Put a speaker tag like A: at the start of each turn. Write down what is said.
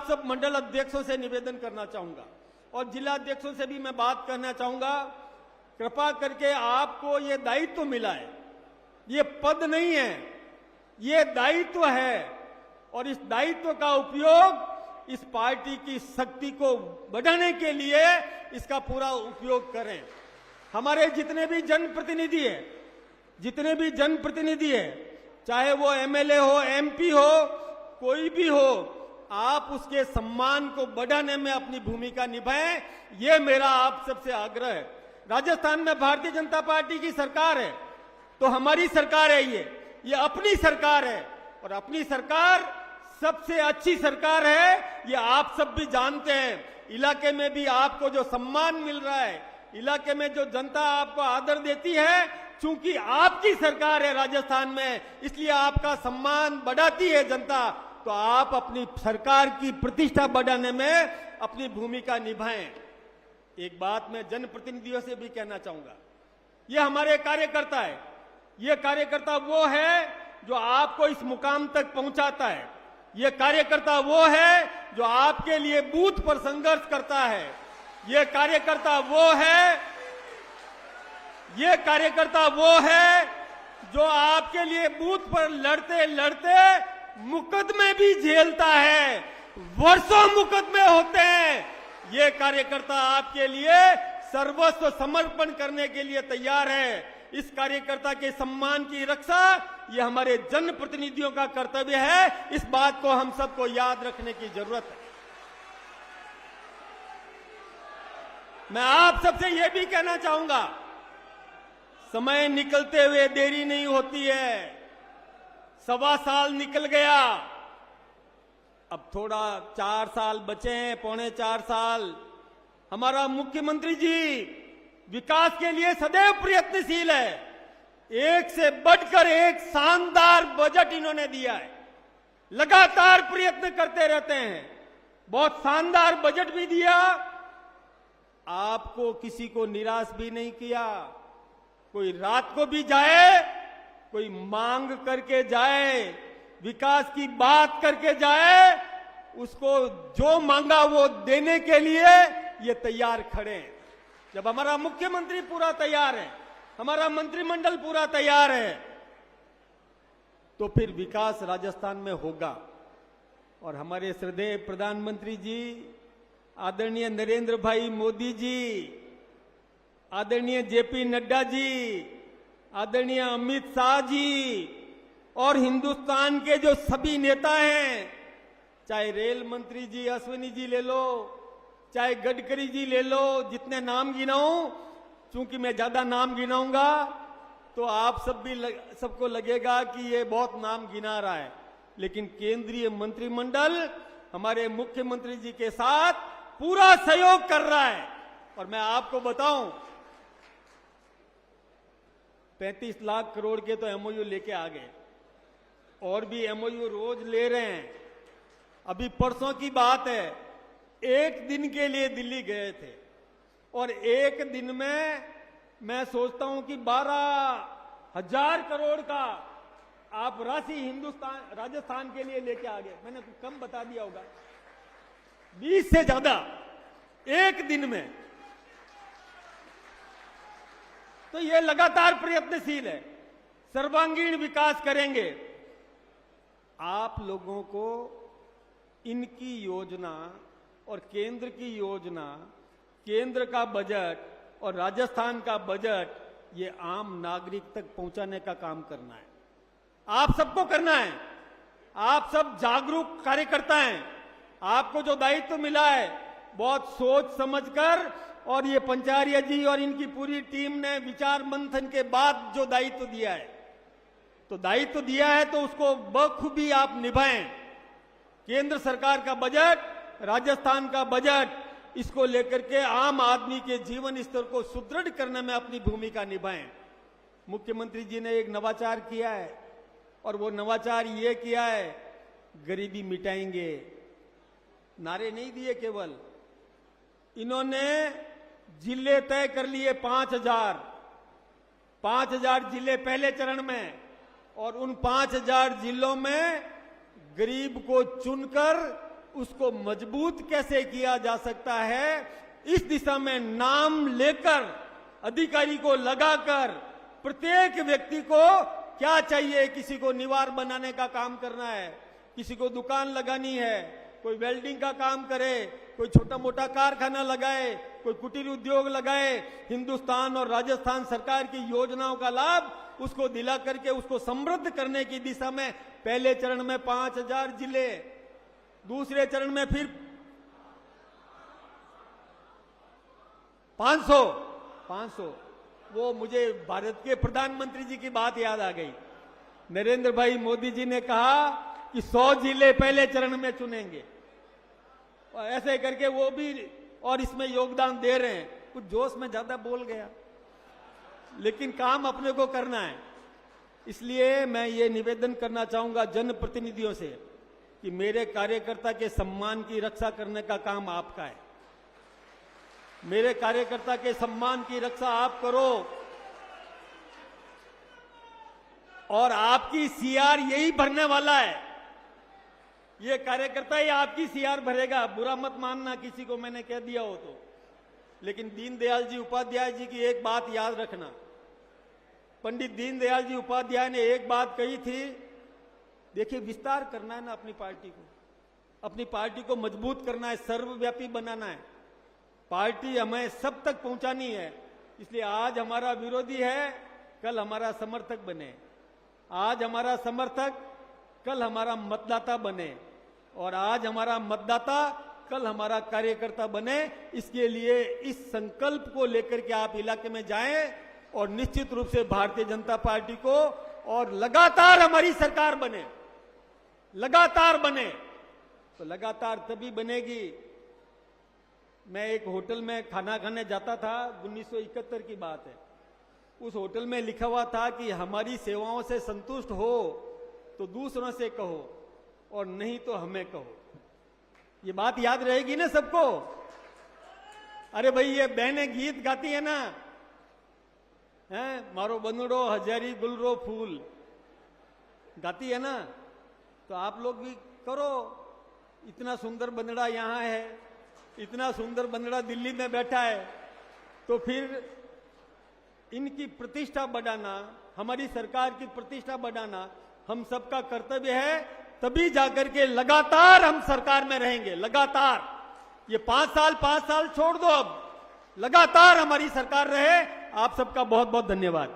A: सब मंडल अध्यक्षों से निवेदन करना चाहूंगा और जिला अध्यक्षों से भी मैं बात करना चाहूंगा, कृपा करके आपको ये दायित्व मिला है, ये पद नहीं है, ये दायित्व है और इस दायित्व का उपयोग इस पार्टी की शक्ति को बढ़ाने के लिए इसका पूरा उपयोग करें। हमारे जितने भी जनप्रतिनिधि है, चाहे वो एमएलए हो, एमपी हो, कोई भी हो, आप उसके सम्मान को बढ़ाने में अपनी भूमिका निभाएं, ये मेरा आप सबसे आग्रह है। राजस्थान में भारतीय जनता पार्टी की सरकार है, तो हमारी सरकार है, ये अपनी सरकार है और अपनी सरकार सबसे अच्छी सरकार है, ये आप सब भी जानते हैं। इलाके में भी आपको जो सम्मान मिल रहा है, इलाके में जो जनता आपको आदर देती है, चूंकि आपकी सरकार है राजस्थान में, इसलिए आपका सम्मान बढ़ाती है जनता, तो आप अपनी सरकार की प्रतिष्ठा बढ़ाने में अपनी भूमिका निभाएं। एक बात मैं जनप्रतिनिधियों से भी कहना चाहूंगा, ये हमारे कार्यकर्ता है, ये कार्यकर्ता वो है जो आपको इस मुकाम तक पहुंचाता है, ये कार्यकर्ता वो है जो आपके लिए बूथ पर संघर्ष करता है, ये कार्यकर्ता वो है जो आपके लिए बूथ पर लड़ते लड़ते मुकदमे भी झेलता है, वर्षों मुकदमे होते हैं, ये कार्यकर्ता आपके लिए सर्वस्व समर्पण करने के लिए तैयार है। इस कार्यकर्ता के सम्मान की रक्षा ये हमारे जनप्रतिनिधियों का कर्तव्य है, इस बात को हम सबको याद रखने की जरूरत है। मैं आप सबसे यह भी कहना चाहूंगा, समय निकलते हुए देरी नहीं होती है। 1.25 साल निकल गया, अब थोड़ा 4 साल बचे हैं, 3.25 साल। हमारा मुख्यमंत्री जी विकास के लिए सदैव प्रयत्नशील है, एक से बढ़कर एक शानदार बजट इन्होंने दिया है, लगातार प्रयत्न करते रहते हैं, बहुत शानदार बजट भी दिया, आपको किसी को निराश भी नहीं किया। कोई रात को भी जाए, कोई मांग करके जाए, विकास की बात करके जाए, उसको जो मांगा वो देने के लिए ये तैयार खड़े हैं। जब हमारा मुख्यमंत्री पूरा तैयार है, हमारा मंत्रिमंडल पूरा तैयार है, तो फिर विकास राजस्थान में होगा। और हमारे श्रद्धेय प्रधानमंत्री जी, आदरणीय नरेंद्र भाई मोदी जी, आदरणीय जेपी नड्डा जी, आदरणीय अमित शाह जी और हिंदुस्तान के जो सभी नेता हैं, चाहे रेल मंत्री जी अश्विनी जी ले लो, चाहे गडकरी जी ले लो, जितने नाम गिनाऊं, चूंकि मैं ज्यादा नाम गिनाऊंगा तो आप सबको लगेगा कि ये बहुत नाम गिना रहा है, लेकिन केंद्रीय मंत्रिमंडल हमारे मुख्यमंत्री जी के साथ पूरा सहयोग कर रहा है। और मैं आपको बताऊं, 35 लाख करोड़ के तो एमओयू लेके आ गए, और भी एमओयू रोज ले रहे हैं। अभी परसों की बात है, एक दिन के लिए दिल्ली गए थे और एक दिन में मैं सोचता हूं कि 12,000 करोड़ का आप राशि राजस्थान के लिए लेके आ गए। मैंने तो कम बता दिया होगा, 20 से ज्यादा एक दिन में। तो ये लगातार प्रयत्नशील है, सर्वांगीण विकास करेंगे। आप लोगों को इनकी योजना और केंद्र की योजना, केंद्र का बजट और राजस्थान का बजट, ये आम नागरिक तक पहुंचाने का काम करना है। आप सबको करना है, आप सब जागरूक कार्यकर्ता हैं, आपको जो दायित्व मिला है बहुत सोच समझकर, और ये पंचारिया जी और इनकी पूरी टीम ने विचार मंथन के बाद जो दायित्व दिया है, तो दायित्व दिया है तो उसको बखूबी आप निभाएं। केंद्र सरकार का बजट, राजस्थान का बजट, इसको लेकर के आम आदमी के जीवन स्तर को सुदृढ़ करने में अपनी भूमिका निभाएं। मुख्यमंत्री जी ने एक नवाचार किया है और वो नवाचार ये किया है, गरीबी मिटाएंगे। नारे नहीं दिए केवल, इन्होंने जिले तय कर लिए 5,000 जिले पहले चरण में, और उन 5,000 जिलों में गरीब को चुनकर उसको मजबूत कैसे किया जा सकता है, इस दिशा में नाम लेकर, अधिकारी को लगाकर, प्रत्येक व्यक्ति को क्या चाहिए, किसी को निवार बनाने का काम करना है, किसी को दुकान लगानी है, कोई वेल्डिंग का काम करे, कोई छोटा मोटा कारखाना लगाए, कोई कुटीर उद्योग लगाए, हिंदुस्तान और राजस्थान सरकार की योजनाओं का लाभ उसको दिला करके उसको समृद्ध करने की दिशा में पहले चरण में 5000 जिले, दूसरे चरण में फिर 500। वो मुझे भारत के प्रधानमंत्री जी की बात याद आ गई। नरेंद्र भाई मोदी जी ने कहा कि 100 जिले पहले चरण में चुनेंगे, और ऐसे करके वो भी और इसमें योगदान दे रहे हैं। कुछ जोश में ज्यादा बोल गया, लेकिन काम अपने को करना है। इसलिए मैं ये निवेदन करना चाहूंगा जनप्रतिनिधियों से कि मेरे कार्यकर्ता के सम्मान की रक्षा करने का काम आपका है। मेरे कार्यकर्ता के सम्मान की रक्षा आप करो, और आपकी सीआर यही भरने वाला है। ये कार्यकर्ता ही आपकी सीआर भरेगा, बुरा मत मानना किसी को मैंने कह दिया हो तो। लेकिन दीनदयाल जी उपाध्याय जी की एक बात याद रखना। पंडित दीनदयाल जी उपाध्याय ने एक बात कही थी, देखिए विस्तार करना है ना अपनी पार्टी को मजबूत करना है, सर्वव्यापी बनाना है, पार्टी हमें सब तक पहुंचानी है। इसलिए आज हमारा विरोधी है, कल हमारा समर्थक बने, आज हमारा समर्थक कल हमारा मतदाता बने, और आज हमारा मतदाता कल हमारा कार्यकर्ता बने। इसके लिए इस संकल्प को लेकर के आप इलाके में जाएं, और निश्चित रूप से भारतीय जनता पार्टी को, और लगातार हमारी सरकार बने, लगातार बने। तो लगातार तभी बनेगी। मैं एक होटल में खाना खाने जाता था, 1971 की बात है। उस होटल में लिखा हुआ था कि हमारी सेवाओं से संतुष्ट हो तो दूसरों से कहो, और नहीं तो हमें कहो। ये बात याद रहेगी ना सबको। अरे भाई, ये बहनें गीत गाती है ना, हैं, मारो बंदड़ो हजारी गुलरो फूल, गाती है ना, तो आप लोग भी करो। इतना सुंदर बंदड़ा यहां है, इतना सुंदर बंदड़ा दिल्ली में बैठा है, तो फिर इनकी प्रतिष्ठा बढ़ाना, हमारी सरकार की प्रतिष्ठा बढ़ाना हम सबका कर्तव्य है। तभी जाकर के लगातार हम सरकार में रहेंगे, लगातार। ये 5 साल छोड़ दो, अब लगातार हमारी सरकार रहे। आप सबका बहुत बहुत धन्यवाद।